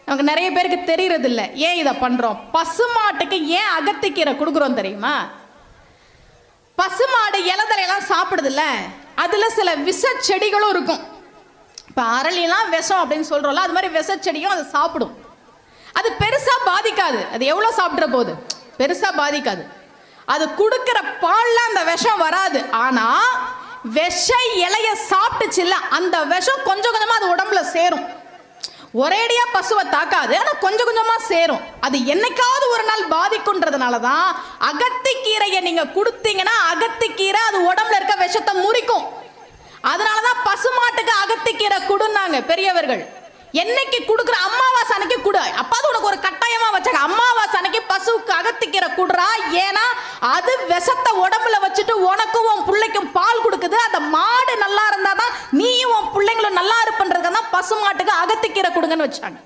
நமக்கு நிறைய பேருக்கு தெரியறது இல்லை. ஏன் இதை பண்றோம்? பசுமாட்டுக்கு ஏன் அகத்திக்கீரை கொடுக்குறோம் தெரியுமா? பசுமாடு இலதலையெல்லாம் சாப்பிடுது இல்ல, அதுல சில விஷ செடிகளும் இருக்கும். இப்ப அரளிலாம் விஷம் அப்படின்னு சொல்றோம்ல, அது மாதிரி விஷ செடியும் அது சாப்பிடும். அது பெருசா பாதிக்காது. அது எவ்வளவு சாப்பிட்ற போது பெருசா பாதிக்காது. அது கொடுக்கிற பால்ல அந்த விஷம் வராது. ஆனா விஷ இலைய சாப்பிட்டுச்சுல்ல, அந்த விஷம் கொஞ்சம் கொஞ்சமா அது உடம்புல சேரும். ஒரேடியா பசுவை தாக்காது, ஆனா கொஞ்சம் கொஞ்சமா சேரும். அது என்னைக்காவது ஒரு நாள் பாதிக்கும்ன்றதுனாலதான் அகத்திக்கீரையை நீங்க கொடுத்தீங்கன்னா அகத்திக்கீரை அது உடம்புல இருக்க விஷத்தை முறிக்கும். அதனாலதான் பசுமாட்டுக்கு அகத்திக்கீரை கொடுன்னாங்க பெரியவர்கள். என்னைக்கு கொடுக்குற? அமாவாசை அன்னைக்கு கொடு. அப்பாது உனக்கு ஒரு கட்டாயமா வச்சாங்க, அமாவாசை அன்னைக்கு பசுவுக்கு அகத்திக்கீரை கொடுறா. ஏன்னா அது விஷத்தை உடம்புல வச்சுட்டு உனக்கும் உன் பிள்ளைக்கும் பால் கொடுக்குது. அந்த மாடு நல்லா இருந்தாதான் நீயும் உன் பிள்ளைங்களும் நல்லா இருப்பன்றதுக்கு தான் பசுமாட்டுக்கு அகத்திக்கீரை கொடுங்கன்னு வச்சாங்க.